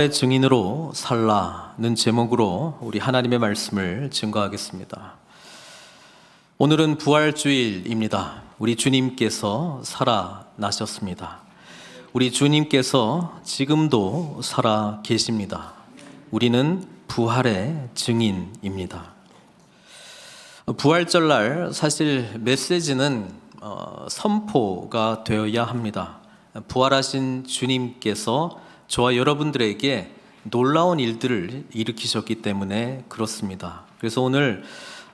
증인으로 살라는 제목으로 우리 하나님의 말씀을 증거하겠습니다. 오늘은 부활주일입니다. 우리 주님께서 살아나셨습니다. 우리 주님께서 지금도 살아 계십니다. 우리는 부활의 증인입니다. 부활절날 사실 메시지는 선포가 되어야 합니다. 부활하신 주님께서 저와 여러분들에게 놀라운 일들을 일으키셨기 때문에 그렇습니다. 그래서 오늘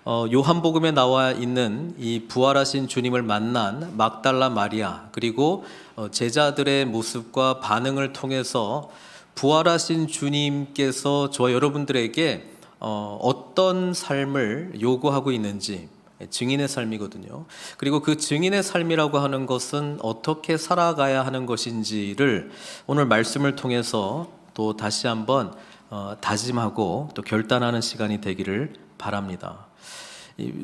요한복음에 나와 있는 이 부활하신 주님을 만난 막달라 마리아, 그리고 제자들의 모습과 반응을 통해서 부활하신 주님께서 저와 여러분들에게 어떤 삶을 요구하고 있는지, 증인의 삶이거든요. 그리고 그 증인의 삶이라고 하는 것은 어떻게 살아가야 하는 것인지를 오늘 말씀을 통해서 또 다시 한번 다짐하고 또 결단하는 시간이 되기를 바랍니다.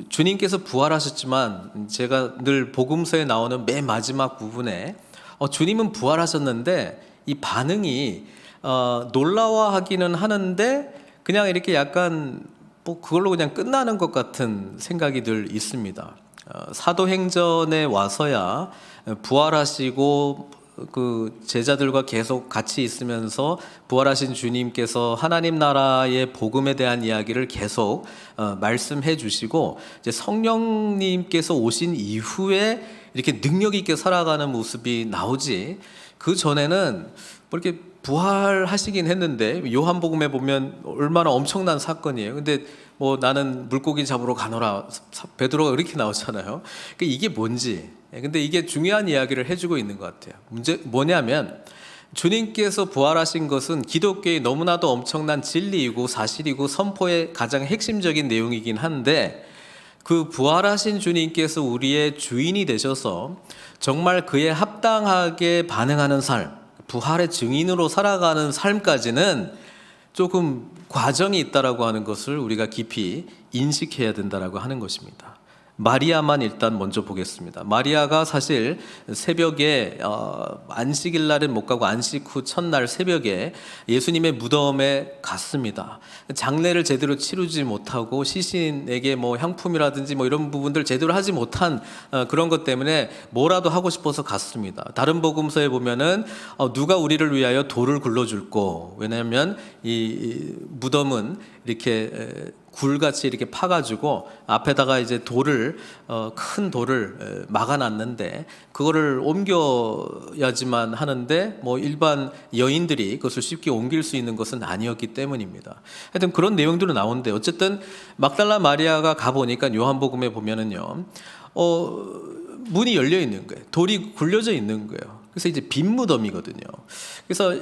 주님께서 부활하셨지만 제가 늘 복음서에 나오는 맨 마지막 부분에 주님은 부활하셨는데 이 반응이 놀라워하기는 하는데 그냥 이렇게 약간 그걸로 그냥 끝나는 것 같은 생각이 늘 있습니다. 사도행전에 와서야 부활하시고 그 제자들과 계속 같이 있으면서 부활하신 주님께서 하나님 나라의 복음에 대한 이야기를 계속 말씀해 주시고 이제 성령님께서 오신 이후에 이렇게 능력 있게 살아가는 모습이 나오지, 그 전에는 뭐 이렇게 부활하시긴 했는데 요한복음에 보면 얼마나 엄청난 사건이에요. 근데 뭐 나는 물고기 잡으러 가노라 베드로가 이렇게 나오잖아요. 그러니까 이게 뭔지, 근데 이게 중요한 이야기를 해주고 있는 것 같아요. 문제 뭐냐면 주님께서 부활하신 것은 기독교의 너무나도 엄청난 진리이고 사실이고 선포의 가장 핵심적인 내용이긴 한데, 그 부활하신 주님께서 우리의 주인이 되셔서 정말 그에 합당하게 반응하는 삶, 부활의 증인으로 살아가는 삶까지는 조금 과정이 있다라고 하는 것을 우리가 깊이 인식해야 된다라고 하는 것입니다. 마리아만 일단 먼저 보겠습니다. 마리아가 사실 새벽에 안식일 날은 못 가고 안식 후 첫날 새벽에 예수님의 무덤에 갔습니다. 장례를 제대로 치르지 못하고 시신에게 뭐 향품이라든지 뭐 이런 부분들 제대로 하지 못한 그런 것 때문에 뭐라도 하고 싶어서 갔습니다. 다른 복음서에 보면은 누가 우리를 위하여 돌을 굴러줄꼬, 왜냐하면 이 무덤은 이렇게 굴같이 이렇게 파가지고 앞에다가 이제 돌을 큰 돌을 막아놨는데 그거를 옮겨야지만 하는데 뭐 일반 여인들이 그것을 쉽게 옮길 수 있는 것은 아니었기 때문입니다. 하여튼 그런 내용들은 나오는데 어쨌든 막달라 마리아가 가보니까 요한복음에 보면은요 문이 열려 있는 거예요. 돌이 굴려져 있는 거예요. 그래서 이제 빈 무덤이거든요. 그래서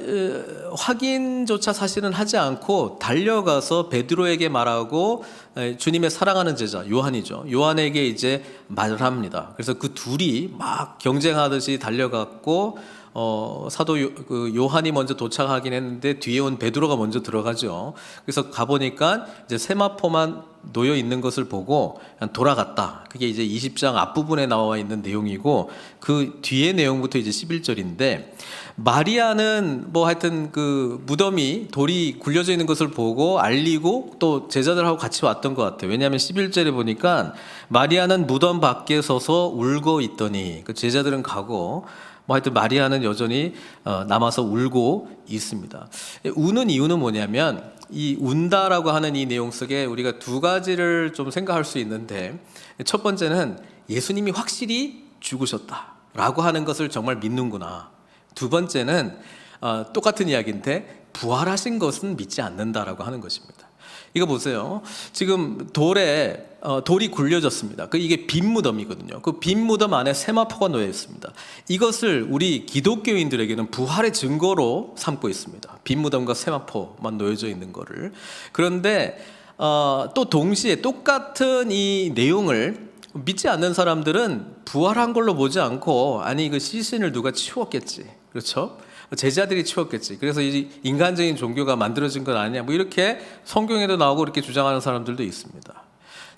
확인조차 사실은 하지 않고 달려가서 베드로에게 말하고 주님의 사랑하는 제자 요한이죠. 요한에게 이제 말을 합니다. 그래서 그 둘이 막 경쟁하듯이 달려갔고 사도 요한이 먼저 도착하긴 했는데 뒤에 온 베드로가 먼저 들어가죠. 그래서 가보니까 이제 세마포만 놓여 있는 것을 보고 그냥 돌아갔다. 그게 이제 20장 앞부분에 나와 있는 내용이고 그 뒤에 내용부터 이제 11절인데, 마리아는 뭐 하여튼 그 무덤이 돌이 굴려져 있는 것을 보고 알리고 또 제자들하고 같이 왔던 것 같아요. 왜냐하면 11절에 보니까 마리아는 무덤 밖에 서서 울고 있더니 그 제자들은 가고 뭐 하여튼 마리아는 여전히 남아서 울고 있습니다. 우는 이유는 뭐냐면 이 운다라고 하는 이 내용 속에 우리가 두 가지를 좀 생각할 수 있는데, 첫 번째는 예수님이 확실히 죽으셨다라고 하는 것을 정말 믿는구나. 두 번째는 똑같은 이야기인데 부활하신 것은 믿지 않는다라고 하는 것입니다. 이거 보세요. 지금 돌이 굴려졌습니다. 이게 빈 무덤이거든요. 그 빈 무덤 안에 세마포가 놓여 있습니다. 이것을 우리 기독교인들에게는 부활의 증거로 삼고 있습니다. 빈 무덤과 세마포만 놓여져 있는 거를. 그런데 또 동시에 똑같은 이 내용을 믿지 않는 사람들은 부활한 걸로 보지 않고 아니 그 시신을 누가 치웠겠지, 그렇죠? 제자들이 치웠겠지. 그래서 이 인간적인 종교가 만들어진 건 아니냐, 뭐 이렇게 성경에도 나오고 이렇게 주장하는 사람들도 있습니다.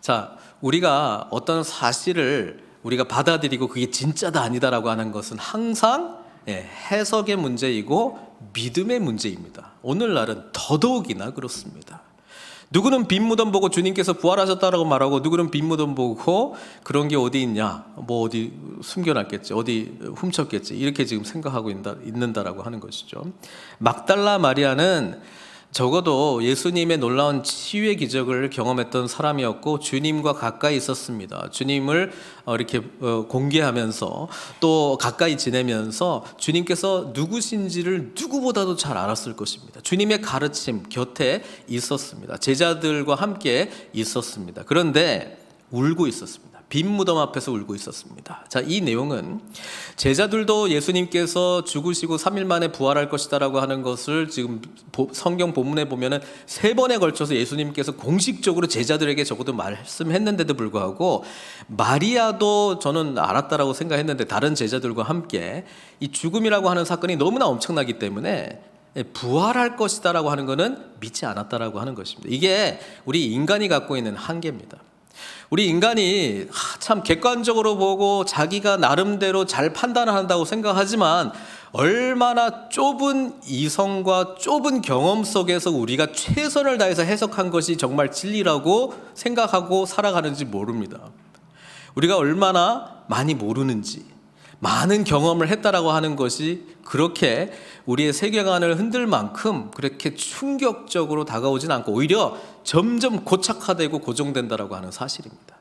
자, 우리가 어떤 사실을 우리가 받아들이고 그게 진짜다 아니다라고 하는 것은 항상 해석의 문제이고 믿음의 문제입니다. 오늘날은 더더욱이나 그렇습니다. 누구는 빈 무덤 보고 주님께서 부활하셨다라고 말하고, 누구는 빈 무덤 보고 그런 게 어디 있냐, 뭐 어디 숨겨놨겠지, 어디 훔쳤겠지, 이렇게 지금 생각하고 있는다라고 하는 것이죠. 막달라 마리아는 적어도 예수님의 놀라운 치유의 기적을 경험했던 사람이었고, 주님과 가까이 있었습니다. 주님을 이렇게 공개하면서 또 가까이 지내면서 주님께서 누구신지를 누구보다도 잘 알았을 것입니다. 주님의 가르침 곁에 있었습니다. 제자들과 함께 있었습니다. 그런데 울고 있었습니다. 빈 무덤 앞에서 울고 있었습니다. 자, 이 내용은 제자들도 예수님께서 죽으시고 3일 만에 부활할 것이다라고 하는 것을 지금 성경 본문에 보면은 3번에 걸쳐서 예수님께서 공식적으로 제자들에게 적어도 말씀했는데도 불구하고, 마리아도 저는 알았다라고 생각했는데 다른 제자들과 함께 이 죽음이라고 하는 사건이 너무나 엄청나기 때문에 부활할 것이다라고 하는 것은 믿지 않았다라고 하는 것입니다. 이게 우리 인간이 갖고 있는 한계입니다. 우리 인간이 참 객관적으로 보고 자기가 나름대로 잘 판단을 한다고 생각하지만, 얼마나 좁은 이성과 좁은 경험 속에서 우리가 최선을 다해서 해석한 것이 정말 진리라고 생각하고 살아가는지 모릅니다. 우리가 얼마나 많이 모르는지, 많은 경험을 했다라고 하는 것이 그렇게 우리의 세계관을 흔들 만큼 그렇게 충격적으로 다가오진 않고 오히려 점점 고착화되고 고정된다라고 하는 사실입니다.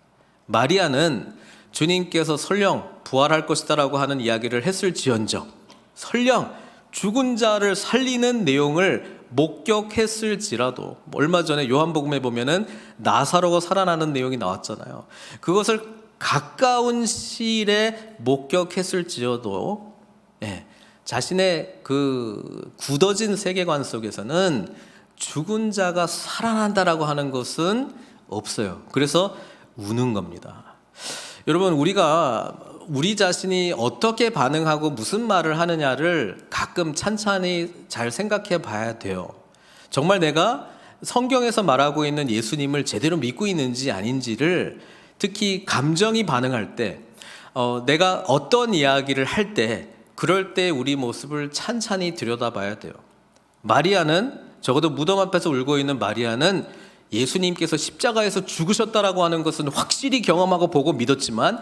마리아는 주님께서 설령 부활할 것이다라고 하는 이야기를 했을지언정, 설령 죽은 자를 살리는 내용을 목격했을지라도, 얼마 전에 요한복음에 보면은 나사로가 살아나는 내용이 나왔잖아요. 그것을 가까운 시일에 목격했을지어도 자신의 그 굳어진 세계관 속에서는 죽은 자가 살아난다라고 하는 것은 없어요. 그래서 우는 겁니다. 여러분, 우리가 우리 자신이 어떻게 반응하고 무슨 말을 하느냐를 가끔 찬찬히 잘 생각해 봐야 돼요. 정말 내가 성경에서 말하고 있는 예수님을 제대로 믿고 있는지 아닌지를, 특히 감정이 반응할 때, 내가 어떤 이야기를 할 때, 그럴 때 우리 모습을 찬찬히 들여다봐야 돼요. 마리아는, 적어도 무덤 앞에서 울고 있는 마리아는 예수님께서 십자가에서 죽으셨다라고 하는 것은 확실히 경험하고 보고 믿었지만,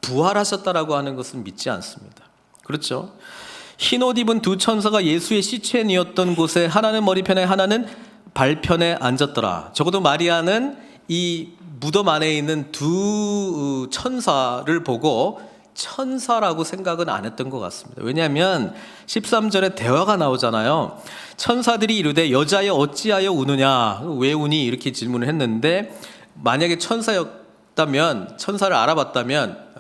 부활하셨다라고 하는 것은 믿지 않습니다. 그렇죠? 흰옷 입은 두 천사가 예수의 시체에 뉘었던 곳에 하나는 머리편에 하나는 발편에 앉았더라. 적어도 마리아는 이 무덤 안에 있는 두 천사를 보고 천사라고 생각은 안 했던 것 같습니다. 왜냐하면 13절에 대화가 나오잖아요. 천사들이 이르되 여자여 어찌하여 우느냐, 왜 우니, 이렇게 질문을 했는데, 만약에 천사였다면, 천사를 알아봤다면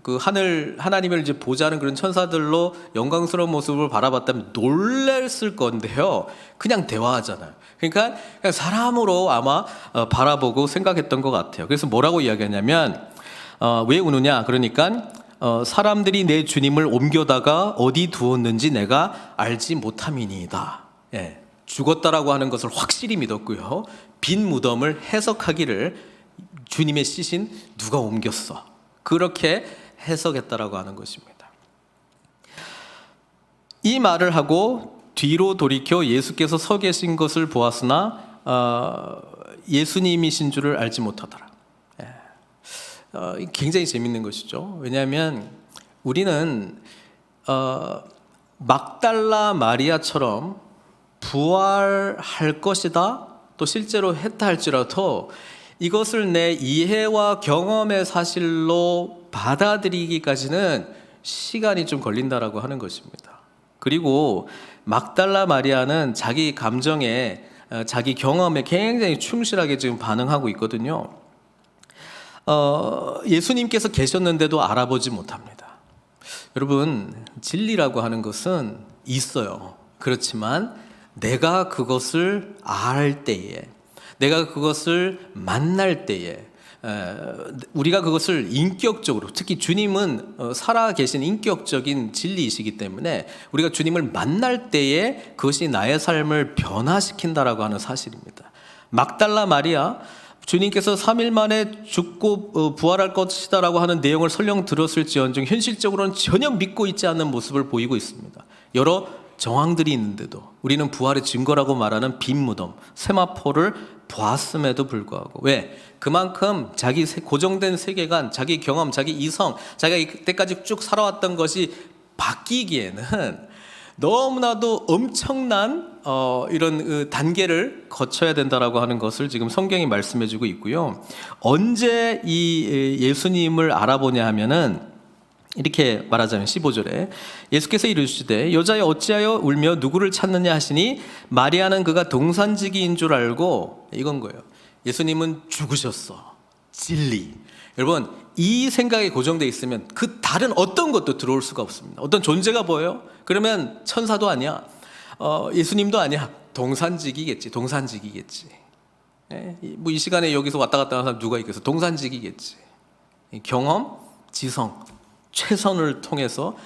그 하나님을 이제 보자는 그런 천사들로 영광스러운 모습을 바라봤다면 놀랬을 건데요, 그냥 대화하잖아요. 그러니까 그냥 사람으로 아마 바라보고 생각했던 것 같아요. 그래서 뭐라고 이야기하냐면, 왜 우느냐, 그러니까 사람들이 내 주님을 옮겨다가 어디 두었는지 내가 알지 못함이니이다. 죽었다라고 하는 것을 확실히 믿었고요, 빈 무덤을 해석하기를 주님의 시신 누가 옮겼어, 그렇게 해석했다라고 하는 것입니다. 이 말을 하고 뒤로 돌이켜 예수께서 서 계신 것을 보았으나 예수님이신 줄을 알지 못하더라. 굉장히 재밌는 것이죠. 왜냐하면 우리는 막달라 마리아처럼 부활할 것이다, 또 실제로 했다 할지라도 이것을 내 이해와 경험의 사실로 받아들이기까지는 시간이 좀 걸린다라고 하는 것입니다. 그리고 막달라 마리아는 자기 감정에, 자기 경험에 굉장히 충실하게 지금 반응하고 있거든요. 예수님께서 계셨는데도 알아보지 못합니다. 여러분, 진리라고 하는 것은 있어요. 그렇지만 내가 그것을 알 때에, 내가 그것을 만날 때에, 우리가 그것을 인격적으로, 특히 주님은 살아계신 인격적인 진리이시기 때문에 우리가 주님을 만날 때에 그것이 나의 삶을 변화시킨다라고 하는 사실입니다. 막달라 마리아, 주님께서 3일 만에 죽고 부활할 것이다라고 하는 내용을 설령 들었을지언정 현실적으로는 전혀 믿고 있지 않는 모습을 보이고 있습니다. 여러 정황들이 있는데도 우리는 부활의 증거라고 말하는 빈 무덤, 세마포를 보았음에도 불구하고, 왜? 그만큼 자기 고정된 세계관, 자기 경험, 자기 이성, 자기가 이때까지 쭉 살아왔던 것이 바뀌기에는 너무나도 엄청난 이런 단계를 거쳐야 된다라고 하는 것을 지금 성경이 말씀해주고 있고요. 언제 이 예수님을 알아보냐 하면은 이렇게 말하자면 15절에 예수께서 이르시되 여자여 어찌하여 울며 누구를 찾느냐 하시니 마리아는 그가 동산지기인 줄 알고, 이건 거예요. 예수님은 죽으셨어. 진리. 여러분, 이 생각에 고정되어 있으면 그 다른 어떤 것도 들어올 수가 없습니다. 어떤 존재가 보여요? 그러면 천사도 아니야, 예수님도 아니야, 동산지기겠지. 뭐 이 시간에 여기서 왔다 갔다 하는 사람 누가 있겠어? 동산지기겠지. 경험, 지성, 최선을 통해서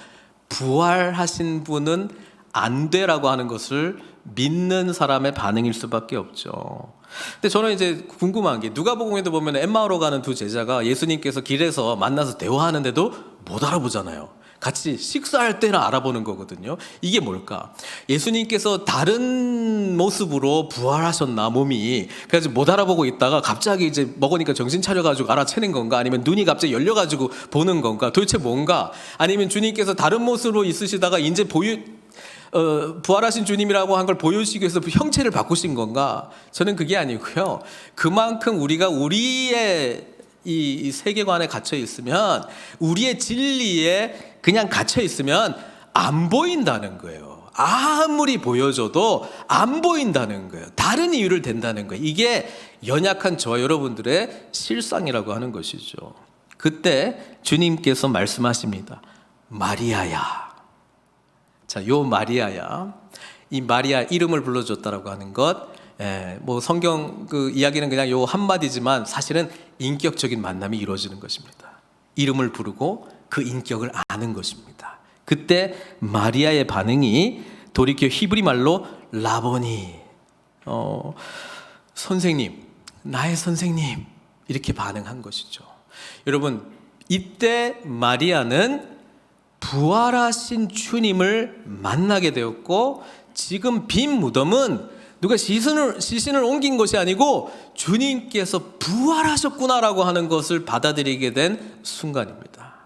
부활하신 분은 안 돼라고 하는 것을 믿는 사람의 반응일 수밖에 없죠. 근데 저는 이제 궁금한 게, 누가복음에도 보면 엠마오로 가는 두 제자가 예수님께서 길에서 만나서 대화하는데도 못 알아보잖아요. 같이 식사할 때는 알아보는 거거든요. 이게 뭘까? 예수님께서 다른 모습으로 부활하셨나, 몸이. 그래서 못 알아보고 있다가 갑자기 이제 먹으니까 정신 차려가지고 알아채는 건가? 아니면 눈이 갑자기 열려가지고 보는 건가? 도대체 뭔가? 아니면 주님께서 다른 모습으로 있으시다가 이제 부활하신 주님이라고 한 걸 보여주시기 위해서 형체를 바꾸신 건가? 저는 그게 아니고요. 그만큼 우리가 우리의 이 세계관에 갇혀 있으면, 우리의 진리에 그냥 갇혀 있으면 안 보인다는 거예요. 아무리 보여줘도 안 보인다는 거예요. 다른 이유를 댄다는 거예요. 이게 연약한 저와 여러분들의 실상이라고 하는 것이죠. 그때 주님께서 말씀하십니다. 마리아야. 자, 요 마리아야. 이 마리아 이름을 불러줬다라고 하는 것, 뭐 성경 그 이야기는 그냥 요 한마디지만 사실은 인격적인 만남이 이루어지는 것입니다. 이름을 부르고 그 인격을 아는 것입니다. 그때 마리아의 반응이 돌이켜 히브리 말로 라보니, 선생님, 나의 선생님, 이렇게 반응한 것이죠. 여러분, 이때 마리아는 부활하신 주님을 만나게 되었고, 지금 빈 무덤은 누가 시신을 옮긴 것이 아니고 주님께서 부활하셨구나라고 하는 것을 받아들이게 된 순간입니다.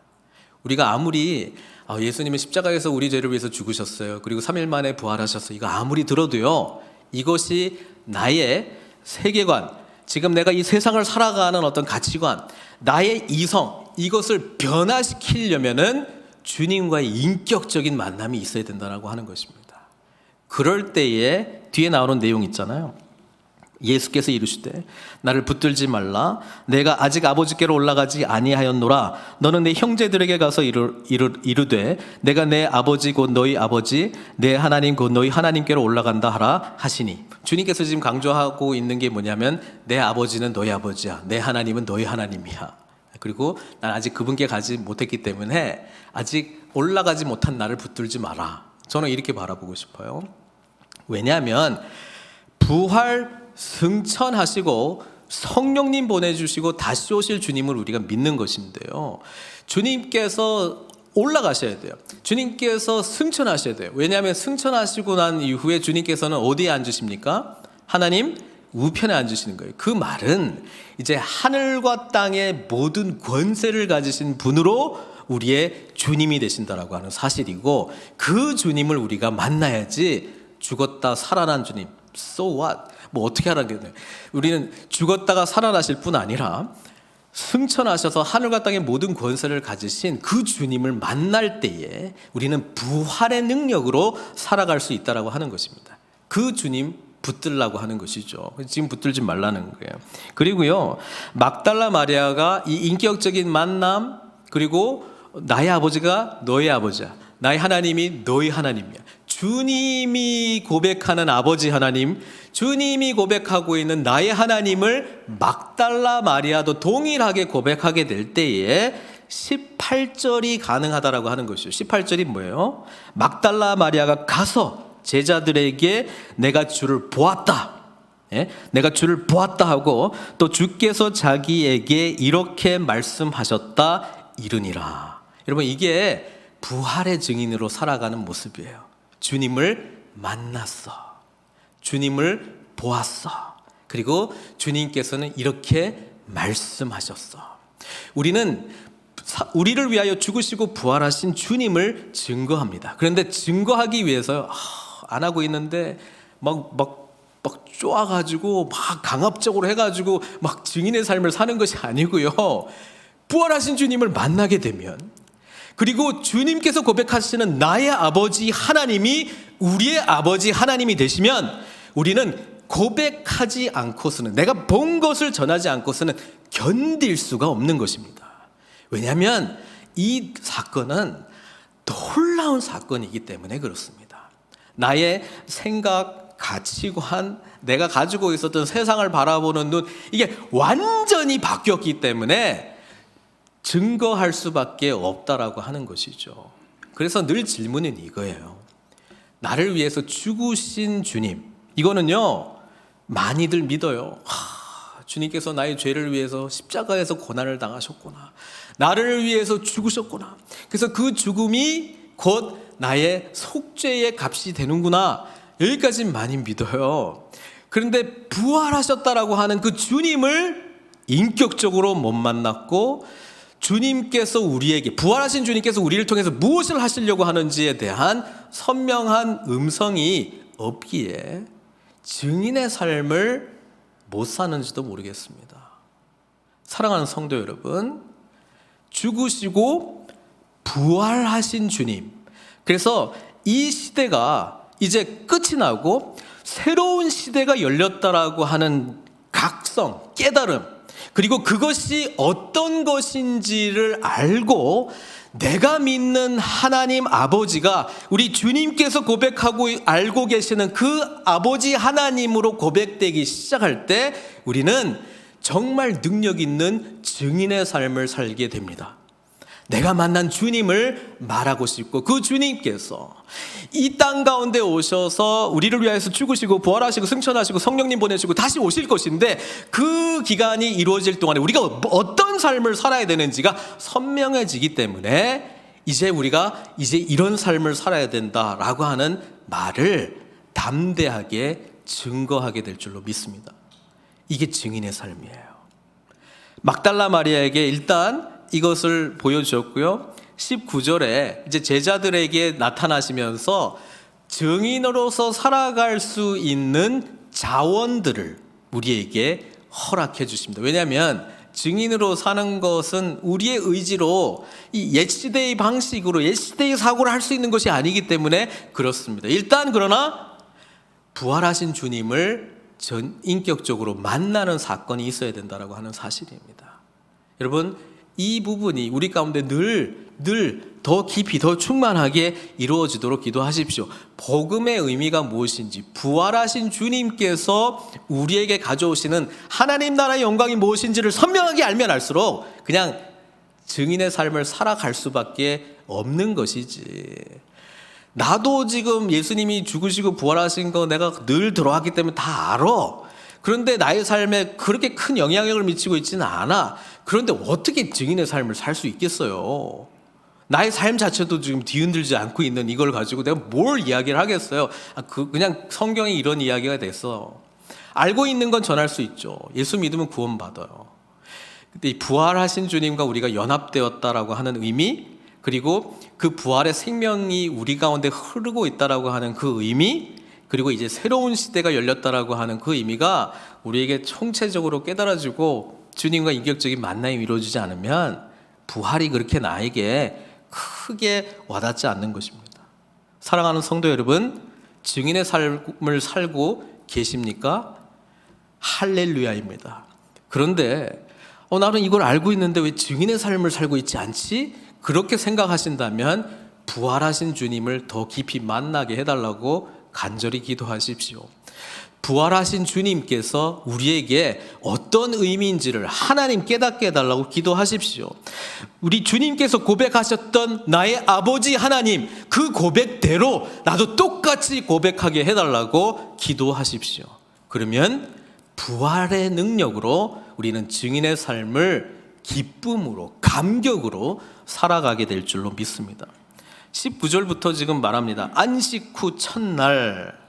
우리가 아무리 예수님은 십자가에서 우리 죄를 위해서 죽으셨어요, 그리고 3일 만에 부활하셨어요, 이거 아무리 들어도요, 이것이 나의 세계관, 지금 내가 이 세상을 살아가는 어떤 가치관, 나의 이성, 이것을 변화시키려면은 주님과의 인격적인 만남이 있어야 된다고 하는 것입니다. 그럴 때에 뒤에 나오는 내용 있잖아요. 예수께서 이르시되 나를 붙들지 말라. 내가 아직 아버지께로 올라가지 아니하였노라. 너는 내 형제들에게 가서 이르되 내가 내 아버지 곧 너희 아버지, 내 하나님 곧 너희 하나님께로 올라간다 하라 하시니. 주님께서 지금 강조하고 있는 게 뭐냐면, 내 아버지는 너희 아버지야, 내 하나님은 너희 하나님이야. 그리고 난 아직 그분께 가지 못했기 때문에 아직 올라가지 못한 나를 붙들지 마라. 저는 이렇게 바라보고 싶어요. 왜냐하면 부활 승천하시고 성령님 보내주시고 다시 오실 주님을 우리가 믿는 것인데요, 주님께서 올라가셔야 돼요. 주님께서 승천하셔야 돼요. 왜냐하면 승천하시고 난 이후에 주님께서는 어디에 앉으십니까? 하나님 우편에 앉으시는 거예요. 그 말은 이제 하늘과 땅의 모든 권세를 가지신 분으로 우리의 주님이 되신다라고 하는 사실이고, 그 주님을 우리가 만나야지. 죽었다 살아난 주님, so what? 뭐 어떻게 하라겠네. 우리는 죽었다가 살아나실 뿐 아니라 승천하셔서 하늘과 땅의 모든 권세를 가지신 그 주님을 만날 때에 우리는 부활의 능력으로 살아갈 수 있다라고 하는 것입니다. 그 주님 붙들라고 하는 것이죠. 지금 붙들지 말라는 거예요. 그리고요, 막달라 마리아가 이 인격적인 만남, 그리고 나의 아버지가 너의 아버지야, 나의 하나님이 너의 하나님이야, 주님이 고백하는 아버지 하나님, 주님이 고백하고 있는 나의 하나님을 막달라 마리아도 동일하게 고백하게 될 때에 18절이 가능하다라고 하는 것이죠. 18절이 뭐예요? 막달라 마리아가 가서 제자들에게 내가 주를 보았다, 내가 주를 보았다 하고 또 주께서 자기에게 이렇게 말씀하셨다 이르니라. 여러분, 이게 부활의 증인으로 살아가는 모습이에요. 주님을 만났어, 주님을 보았어, 그리고 주님께서는 이렇게 말씀하셨어. 우리를 위하여 죽으시고 부활하신 주님을 증거합니다. 그런데 증거하기 위해서 안 하고 있는데 막 쪼아가지고 막 강압적으로 해가지고 막 증인의 삶을 사는 것이 아니고요. 부활하신 주님을 만나게 되면, 그리고 주님께서 고백하시는 나의 아버지 하나님이 우리의 아버지 하나님이 되시면, 우리는 고백하지 않고서는, 내가 본 것을 전하지 않고서는 견딜 수가 없는 것입니다. 왜냐하면 이 사건은 놀라운 사건이기 때문에 그렇습니다. 나의 생각, 가치관, 내가 가지고 있었던 세상을 바라보는 눈, 이게 완전히 바뀌었기 때문에 증거할 수밖에 없다라고 하는 것이죠. 그래서 늘 질문은 이거예요. 나를 위해서 죽으신 주님, 이거는요 많이들 믿어요. 주님께서 나의 죄를 위해서 십자가에서 고난을 당하셨구나, 나를 위해서 죽으셨구나, 그래서 그 죽음이 곧 나의 속죄의 값이 되는구나, 여기까지 많이 믿어요. 그런데 부활하셨다라고 하는 그 주님을 인격적으로 못 만났고, 주님께서 우리에게, 부활하신 주님께서 우리를 통해서 무엇을 하시려고 하는지에 대한 선명한 음성이 없기에 증인의 삶을 못 사는지도 모르겠습니다. 사랑하는 성도 여러분, 죽으시고 부활하신 주님, 그래서 이 시대가 이제 끝이 나고 새로운 시대가 열렸다라고 하는 각성, 깨달음, 그리고 그것이 어떤 것인지를 알고 내가 믿는 하나님 아버지가 우리 주님께서 고백하고 알고 계시는 그 아버지 하나님으로 고백되기 시작할 때 우리는 정말 능력 있는 증인의 삶을 살게 됩니다. 내가 만난 주님을 말하고 싶고, 그 주님께서 이 땅 가운데 오셔서 우리를 위하여서 죽으시고 부활하시고 승천하시고 성령님 보내시고 다시 오실 것인데, 그 기간이 이루어질 동안에 우리가 어떤 삶을 살아야 되는지가 선명해지기 때문에 우리가 이제 이런 삶을 살아야 된다라고 하는 말을 담대하게 증거하게 될 줄로 믿습니다. 이게 증인의 삶이에요. 막달라 마리아에게 일단 이것을 보여주셨고요. 19절에 이제 제자들에게 나타나시면서 증인으로서 살아갈 수 있는 자원들을 우리에게 허락해 주십니다. 왜냐하면 증인으로 사는 것은 우리의 의지로 이 옛시대의 방식으로 옛시대의 사고를 할 수 있는 것이 아니기 때문에 그렇습니다. 일단 그러나 부활하신 주님을 인격적으로 만나는 사건이 있어야 된다라고 하는 사실입니다. 여러분, 이 부분이 우리 가운데 늘 더 깊이 더 충만하게 이루어지도록 기도하십시오. 복음의 의미가 무엇인지, 부활하신 주님께서 우리에게 가져오시는 하나님 나라의 영광이 무엇인지를 선명하게 알면 알수록 그냥 증인의 삶을 살아갈 수밖에 없는 것이지. 나도 지금 예수님이 죽으시고 부활하신 거 내가 늘 들어왔기 때문에 다 알아. 그런데 나의 삶에 그렇게 큰 영향력을 미치고 있지는 않아. 그런데 어떻게 증인의 삶을 살 수 있겠어요? 나의 삶 자체도 지금 뒤흔들지 않고 있는 이걸 가지고 내가 뭘 이야기를 하겠어요? 그냥 성경에 이런 이야기가 됐어. 알고 있는 건 전할 수 있죠. 예수 믿으면 구원받아요. 근데 이 부활하신 주님과 우리가 연합되었다라고 하는 의미, 그리고 그 부활의 생명이 우리 가운데 흐르고 있다라고 하는 그 의미, 그리고 이제 새로운 시대가 열렸다라고 하는 그 의미가 우리에게 총체적으로 깨달아지고 주님과 인격적인 만남이 이루어지지 않으면 부활이 그렇게 나에게 크게 와닿지 않는 것입니다. 사랑하는 성도 여러분, 증인의 삶을 살고 계십니까? 할렐루야입니다. 그런데 나는 이걸 알고 있는데 왜 증인의 삶을 살고 있지 않지? 그렇게 생각하신다면 부활하신 주님을 더 깊이 만나게 해달라고 간절히 기도하십시오. 부활하신 주님께서 우리에게 어떤 의미인지를 하나님 깨닫게 해달라고 기도하십시오. 우리 주님께서 고백하셨던 나의 아버지 하나님, 그 고백대로 나도 똑같이 고백하게 해달라고 기도하십시오. 그러면 부활의 능력으로 우리는 증인의 삶을 기쁨으로, 감격으로 살아가게 될 줄로 믿습니다. 19절부터 지금 말합니다. 안식 후 첫날.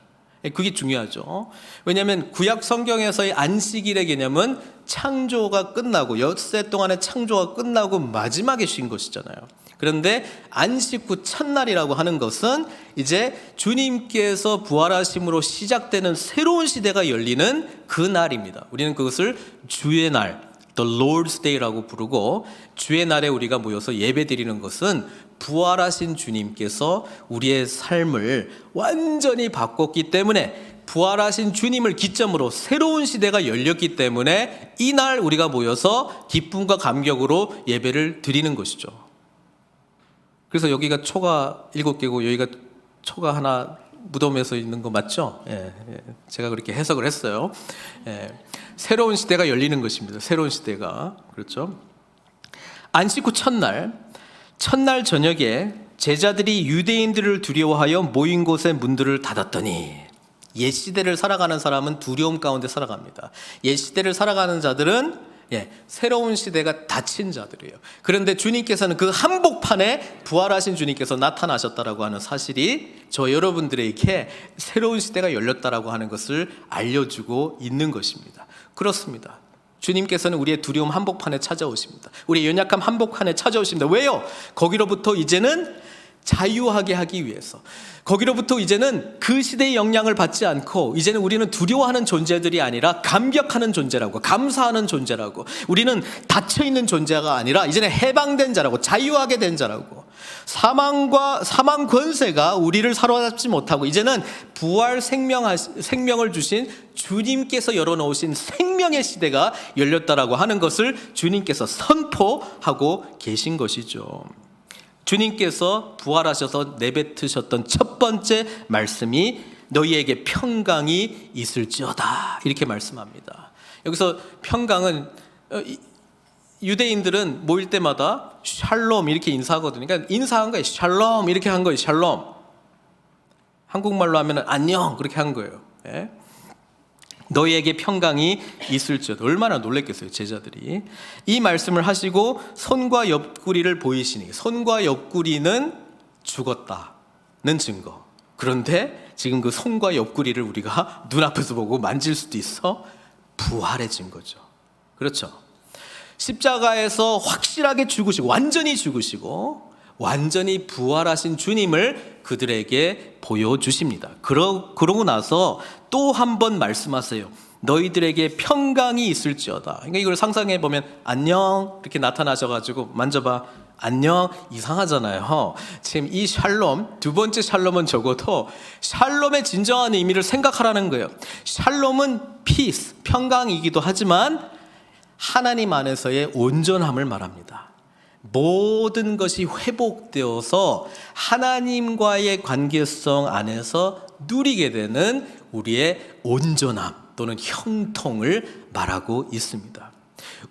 그게 중요하죠. 왜냐하면 구약 성경에서의 안식일의 개념은 창조가 끝나고 엿새 동안의 창조가 끝나고 마지막에 쉰 것이잖아요. 그런데 안식 후 첫날이라고 하는 것은 이제 주님께서 부활하심으로 시작되는 새로운 시대가 열리는 그 날입니다. 우리는 그것을 주의 날, The Lord's Day라고 부르고, 주의 날에 우리가 모여서 예배드리는 것은 부활하신 주님께서 우리의 삶을 완전히 바꿨기 때문에, 부활하신 주님을 기점으로 새로운 시대가 열렸기 때문에 이날 우리가 모여서 기쁨과 감격으로 예배를 드리는 것이죠. 그래서 여기가 초가 7개고 여기가 초가 하나 무덤에서 있는 거 맞죠? 제가 그렇게 해석을 했어요. 새로운 시대가 열리는 것입니다. 새로운 시대가. 그렇죠? 안식 후 첫날 저녁에 제자들이 유대인들을 두려워하여 모인 곳의 문들을 닫았더니, 옛 시대를 살아가는 사람은 두려움 가운데 살아갑니다. 옛 시대를 살아가는 자들은 새로운 시대가 닫힌 자들이에요. 그런데 주님께서는 그 한복판에 부활하신 주님께서 나타나셨다라고 하는 사실이 저 여러분들에게 새로운 시대가 열렸다라고 하는 것을 알려주고 있는 것입니다. 그렇습니다. 주님께서는 우리의 두려움 한복판에 찾아오십니다. 우리의 연약함 한복판에 찾아오십니다. 왜요? 거기로부터 이제는 자유하게 하기 위해서, 거기로부터 이제는 그 시대의 영향을 받지 않고 이제는 우리는 두려워하는 존재들이 아니라 감격하는 존재라고, 감사하는 존재라고, 우리는 닫혀있는 존재가 아니라 이제는 해방된 자라고, 자유하게 된 자라고, 사망 권세가 우리를 사로잡지 못하고 이제는 부활 생명을 주신 주님께서 열어놓으신 생명의 시대가 열렸다라고 하는 것을 주님께서 선포하고 계신 것이죠. 주님께서 부활하셔서 내뱉으셨던 첫 번째 말씀이 너희에게 평강이 있을지어다, 이렇게 말씀합니다. 여기서 평강은 유대인들은 모일 때마다 샬롬 이렇게 인사하거든요. 그러니까 인사한 거예요. 샬롬 이렇게 한 거예요. 샬롬. 한국말로 하면 안녕 그렇게 한 거예요. 너희에게 평강이 있을지어다. 얼마나 놀랬겠어요, 제자들이. 이 말씀을 하시고 손과 옆구리를 보이시니, 손과 옆구리는 죽었다는 증거. 그런데 지금 그 손과 옆구리를 우리가 눈앞에서 보고 만질 수도 있어 부활의 증거죠. 그렇죠? 십자가에서 확실하게 죽으시고 완전히 죽으시고 완전히 부활하신 주님을 그들에게 보여주십니다. 그러고 나서 또 한 번 말씀하세요. 너희들에게 평강이 있을지어다. 그러니까 이걸 상상해 보면 안녕 이렇게 나타나셔가지고 만져봐. 안녕 이상하잖아요. 지금 이 샬롬, 두 번째 샬롬은 적어도 샬롬의 진정한 의미를 생각하라는 거예요. 샬롬은 peace, 평강이기도 하지만 하나님 안에서의 온전함을 말합니다. 모든 것이 회복되어서 하나님과의 관계성 안에서 누리게 되는 우리의 온전함 또는 형통을 말하고 있습니다.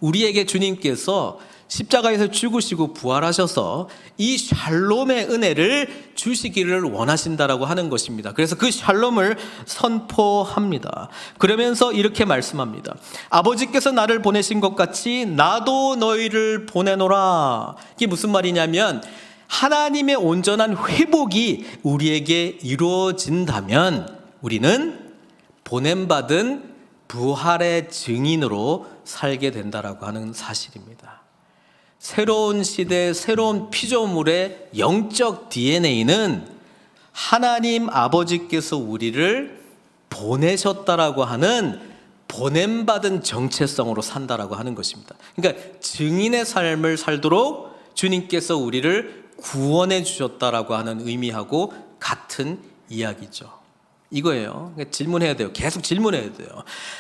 우리에게 주님께서 십자가에서 죽으시고 부활하셔서 이 샬롬의 은혜를 주시기를 원하신다라고 하는 것입니다. 그래서 그 샬롬을 선포합니다. 그러면서 이렇게 말씀합니다. 아버지께서 나를 보내신 것 같이 나도 너희를 보내노라. 이게 무슨 말이냐면 하나님의 온전한 회복이 우리에게 이루어진다면 우리는 보냄받은 부활의 증인으로 살게 된다라고 하는 사실입니다. 새로운 시대, 새로운 피조물의 영적 DNA는 하나님 아버지께서 우리를 보내셨다라고 하는 보냄받은 정체성으로 산다라고 하는 것입니다. 그러니까 증인의 삶을 살도록 주님께서 우리를 구원해 주셨다라고 하는 의미하고 같은 이야기죠. 이거예요. 그러니까 질문해야 돼요. 계속 질문해야 돼요.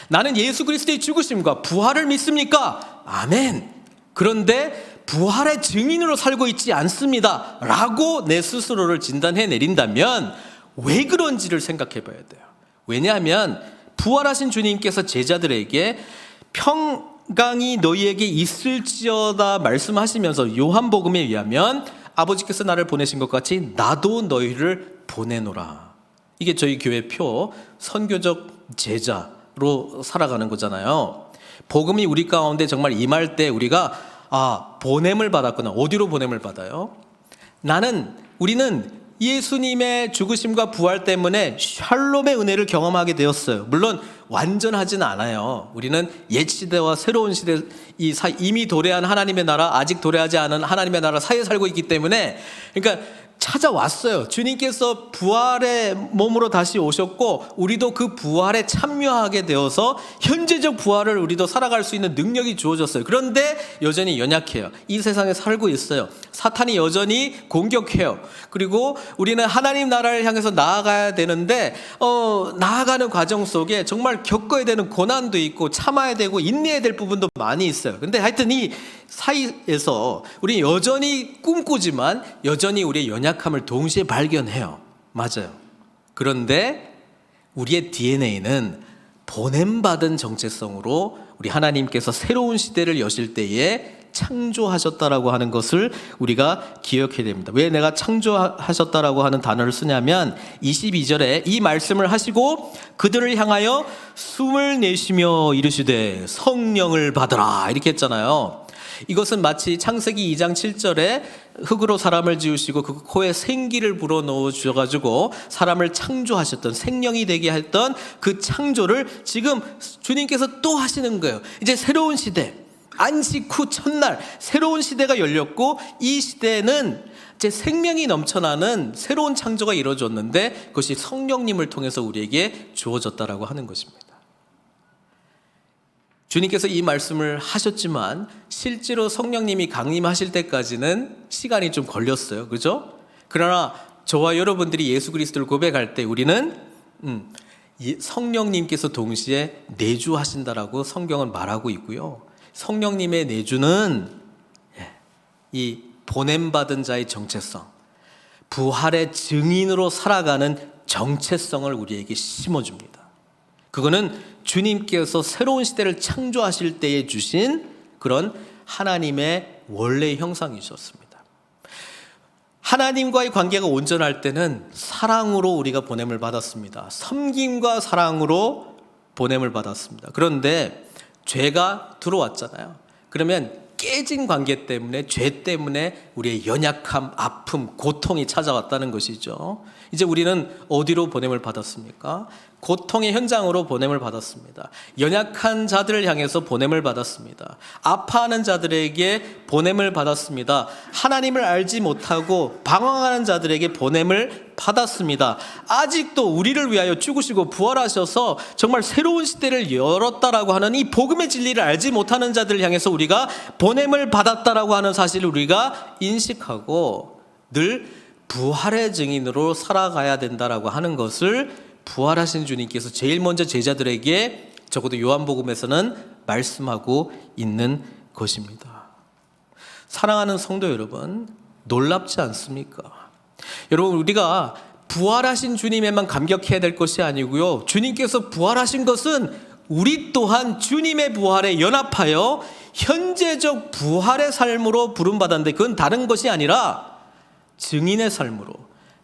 나는 예수 그리스도의 죽으심과 부활을 믿습니까? 아멘. 그런데 부활의 증인으로 살고 있지 않습니다 라고 내 스스로를 진단해 내린다면 왜 그런지를 생각해 봐야 돼요. 왜냐하면 부활하신 주님께서 제자들에게 평강이 너희에게 있을지어다 말씀하시면서 요한복음에 의하면 아버지께서 나를 보내신 것 같이 나도 너희를 보내노라. 이게 저희 교회 표 선교적 제자로 살아가는 거잖아요. 복음이 우리 가운데 정말 임할 때 우리가 보냄을 받았구나. 어디로 보냄을 받아요? 우리는 예수님의 죽으심과 부활 때문에 샬롬의 은혜를 경험하게 되었어요. 물론 완전하진 않아요. 우리는 옛 시대와 새로운 시대 이미 도래한 하나님의 나라, 아직 도래하지 않은 하나님의 나라 사이에 살고 있기 때문에, 그러니까 찾아왔어요. 주님께서 부활의 몸으로 다시 오셨고 우리도 그 부활에 참여하게 되어서 현재적 부활을 우리도 살아갈 수 있는 능력이 주어졌어요. 그런데 여전히 연약해요. 이 세상에 살고 있어요. 사탄이 여전히 공격해요. 그리고 우리는 하나님 나라를 향해서 나아가야 되는데 나아가는 과정 속에 정말 겪어야 되는 고난도 있고 참아야 되고 인내해야 될 부분도 많이 있어요. 근데 하여튼 이 사이에서 우리 여전히 꿈꾸지만 여전히 우리의 연약함을 동시에 발견해요. 맞아요. 그런데 우리의 DNA는 보냄받은 정체성으로 우리 하나님께서 새로운 시대를 여실 때에 창조하셨다라고 하는 것을 우리가 기억해야 됩니다. 왜 내가 창조하셨다라고 하는 단어를 쓰냐면 22절에 이 말씀을 하시고 그들을 향하여 숨을 내쉬며 이르시되 성령을 받으라 이렇게 했잖아요. 이것은 마치 창세기 2장 7절에 흙으로 사람을 지으시고 그 코에 생기를 불어넣어 주셔가지고 사람을 창조하셨던, 생명이 되게 했던 그 창조를 지금 주님께서 또 하시는 거예요. 이제 새로운 시대, 안식 후 첫날 새로운 시대가 열렸고 이 시대는 이제 생명이 넘쳐나는 새로운 창조가 이루어졌는데 그것이 성령님을 통해서 우리에게 주어졌다라고 하는 것입니다. 주님께서 이 말씀을 하셨지만 실제로 성령님이 강림하실 때까지는 시간이 좀 걸렸어요. 그죠? 그러나 저와 여러분들이 예수 그리스도를 고백할 때 우리는 성령님께서 동시에 내주하신다라고 성경은 말하고 있고요. 성령님의 내주는 이 보냄받은 자의 정체성, 부활의 증인으로 살아가는 정체성을 우리에게 심어줍니다. 그거는 주님께서 새로운 시대를 창조하실 때에 주신 그런 하나님의 원래의 형상이셨습니다. 하나님과의 관계가 온전할 때는 사랑으로 우리가 보냄을 받았습니다. 섬김과 사랑으로 보냄을 받았습니다. 그런데 죄가 들어왔잖아요. 그러면 깨진 관계 때문에, 죄 때문에 우리의 연약함, 아픔, 고통이 찾아왔다는 것이죠. 이제 우리는 어디로 보냄을 받았습니까? 고통의 현장으로 보냄을 받았습니다. 연약한 자들을 향해서 보냄을 받았습니다. 아파하는 자들에게 보냄을 받았습니다. 하나님을 알지 못하고 방황하는 자들에게 보냄을 받았습니다. 아직도 우리를 위하여 죽으시고 부활하셔서 정말 새로운 시대를 열었다라고 하는 이 복음의 진리를 알지 못하는 자들을 향해서 우리가 보냄을 받았다라고 하는 사실을 우리가 인식하고 늘 부활의 증인으로 살아가야 된다라고 하는 것을 부활하신 주님께서 제일 먼저 제자들에게 적어도 요한복음에서는 말씀하고 있는 것입니다. 사랑하는 성도 여러분, 놀랍지 않습니까? 여러분, 우리가 부활하신 주님에만 감격해야 될 것이 아니고요, 주님께서 부활하신 것은 우리 또한 주님의 부활에 연합하여 현재적 부활의 삶으로 부름받았는데 그건 다른 것이 아니라 증인의 삶으로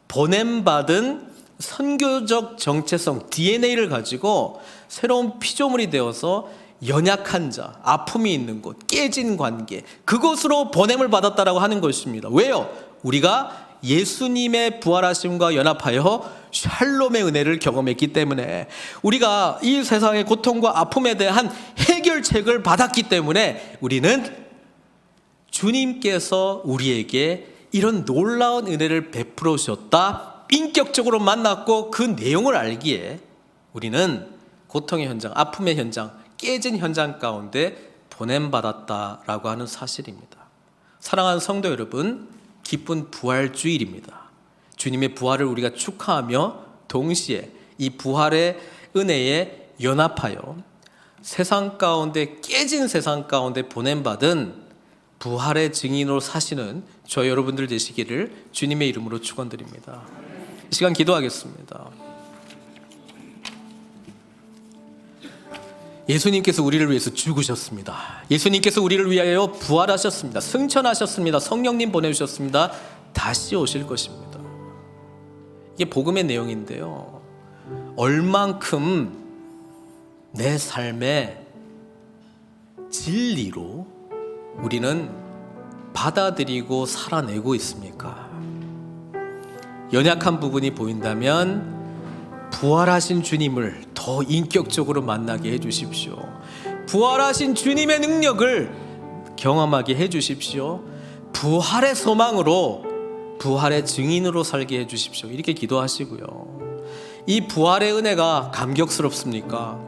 보냄받은 선교적 정체성, DNA를 가지고 새로운 피조물이 되어서 연약한 자, 아픔이 있는 곳, 깨진 관계, 그곳으로 보냄을 받았다라고 하는 것입니다. 왜요? 우리가 예수님의 부활하심과 연합하여 샬롬의 은혜를 경험했기 때문에, 우리가 이 세상의 고통과 아픔에 대한 해결책을 받았기 때문에 우리는 주님께서 우리에게 이런 놀라운 은혜를 베풀어 주셨다, 인격적으로 만났고 그 내용을 알기에 우리는 고통의 현장, 아픔의 현장, 깨진 현장 가운데 보냄받았다라고 하는 사실입니다. 사랑하는 성도 여러분, 기쁜 부활 주일입니다. 주님의 부활을 우리가 축하하며 동시에 이 부활의 은혜에 연합하여 세상 가운데, 깨진 세상 가운데 보냄받은 부활의 증인으로 사시는 저 여러분들 되시기를 주님의 이름으로 축원드립니다. 이 시간 기도하겠습니다. 예수님께서 우리를 위해서 죽으셨습니다. 예수님께서 우리를 위하여 부활하셨습니다. 승천하셨습니다. 성령님 보내주셨습니다. 다시 오실 것입니다. 이게 복음의 내용인데요, 얼만큼 내 삶의 진리로 우리는 받아들이고 살아내고 있습니까? 연약한 부분이 보인다면 부활하신 주님을 더 인격적으로 만나게 해주십시오. 부활하신 주님의 능력을 경험하게 해주십시오. 부활의 소망으로, 부활의 증인으로 살게 해주십시오. 이렇게 기도하시고요. 이 부활의 은혜가 감격스럽습니까?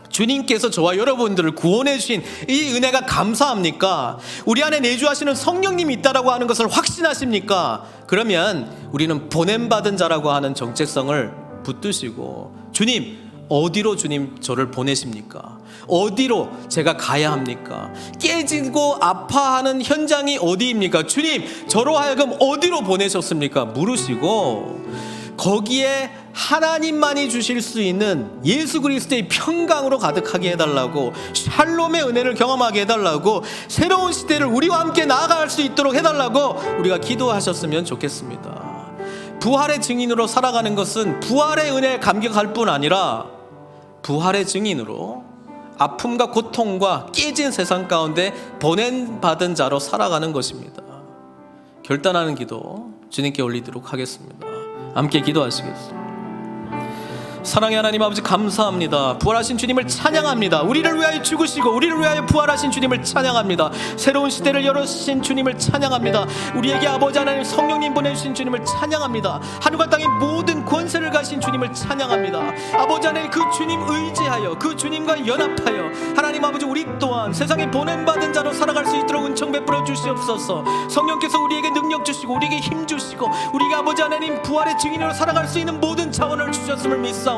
주님께서 저와 여러분들을 구원해 주신 이 은혜가 감사합니까? 우리 안에 내주하시는 성령님이 있다라고 하는 것을 확신하십니까? 그러면 우리는 보냄받은 자라고 하는 정체성을 붙드시고, 주님, 어디로 주님 저를 보내십니까? 어디로 제가 가야 합니까? 깨지고 아파하는 현장이 어디입니까? 주님, 저로 하여금 어디로 보내셨습니까? 물으시고, 거기에 하나님만이 주실 수 있는 예수 그리스도의 평강으로 가득하게 해달라고, 샬롬의 은혜를 경험하게 해달라고, 새로운 시대를 우리와 함께 나아갈 수 있도록 해달라고 우리가 기도하셨으면 좋겠습니다. 부활의 증인으로 살아가는 것은 부활의 은혜에 감격할 뿐 아니라 부활의 증인으로 아픔과 고통과 깨진 세상 가운데 보냄받은 자로 살아가는 것입니다. 결단하는 기도 주님께 올리도록 하겠습니다. 함께 기도하시겠습니다. 사랑의 하나님 아버지, 감사합니다. 부활하신 주님을 찬양합니다. 우리를 위하여 죽으시고 우리를 위하여 부활하신 주님을 찬양합니다. 새로운 시대를 열어주신 주님을 찬양합니다. 우리에게 아버지 하나님 성령님 보내주신 주님을 찬양합니다. 하늘과 땅의 모든 권세를 가신 주님을 찬양합니다. 아버지 하나님, 그 주님 의지하여 그 주님과 연합하여 하나님 아버지, 우리 또한 세상에 보냄받은 자로 살아갈 수 있도록 은총 베풀어 주시옵소서. 성령께서 우리에게 능력 주시고 우리에게 힘 주시고 우리가 아버지 하나님 부활의 증인으로 살아갈 수 있는 모든 자원을 주셨음을 믿사오니,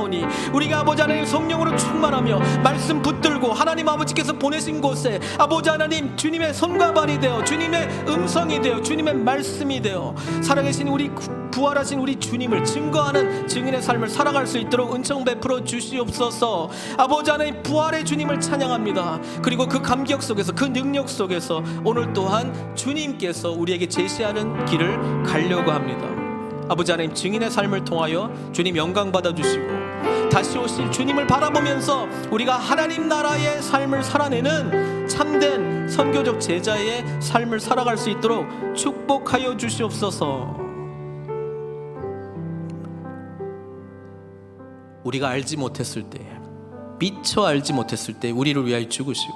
우리가 아버지 하나님 성령으로 충만하며 말씀 붙들고 하나님 아버지께서 보내신 곳에 아버지 하나님 주님의 손과 발이 되어 주님의 음성이 되어 주님의 말씀이 되어 살아계신 우리 부활하신 우리 주님을 증거하는 증인의 삶을 살아갈 수 있도록 은총 베풀어 주시옵소서. 아버지 하나님, 부활의 주님을 찬양합니다. 그리고 그 감격 속에서, 그 능력 속에서 오늘 또한 주님께서 우리에게 제시하는 길을 가려고 합니다. 아버지 하나님, 증인의 삶을 통하여 주님 영광 받아주시고 다시 오실 주님을 바라보면서 우리가 하나님 나라의 삶을 살아내는 참된 선교적 제자의 삶을 살아갈 수 있도록 축복하여 주시옵소서. 우리가 알지 못했을 때, 미처 알지 못했을 때 우리를 위하여 죽으시고,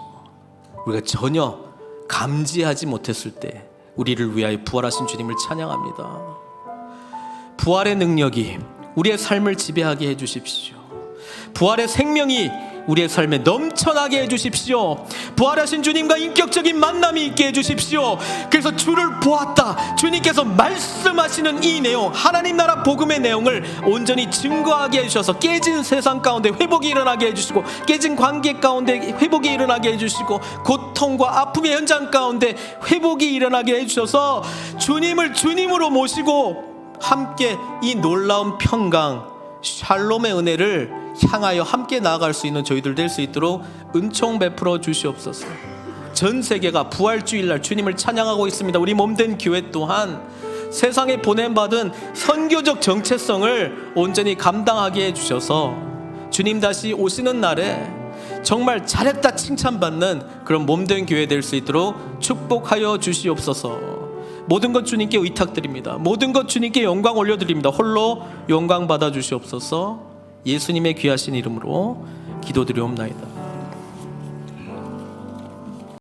우리가 전혀 감지하지 못했을 때 우리를 위하여 부활하신 주님을 찬양합니다. 부활의 능력이 우리의 삶을 지배하게 해주십시오. 부활의 생명이 우리의 삶에 넘쳐나게 해주십시오. 부활하신 주님과 인격적인 만남이 있게 해주십시오. 그래서 주를 보았다, 주님께서 말씀하시는 이 내용, 하나님 나라 복음의 내용을 온전히 증거하게 해주셔서 깨진 세상 가운데 회복이 일어나게 해주시고, 깨진 관계 가운데 회복이 일어나게 해주시고, 고통과 아픔의 현장 가운데 회복이 일어나게 해주셔서 주님을 주님으로 모시고 함께 이 놀라운 평강, 샬롬의 은혜를 향하여 함께 나아갈 수 있는 저희들 될 수 있도록 은총 베풀어 주시옵소서. 전 세계가 부활주일날 주님을 찬양하고 있습니다. 우리 몸된 교회 또한 세상에 보냄받은 선교적 정체성을 온전히 감당하게 해주셔서 주님 다시 오시는 날에 정말 잘했다 칭찬받는 그런 몸된 교회 될 수 있도록 축복하여 주시옵소서. 모든 것 주님께 의탁드립니다. 모든 것 주님께 영광 올려드립니다. 홀로 영광 받아 주시옵소서. 예수님의 귀하신 이름으로 기도드리옵나이다.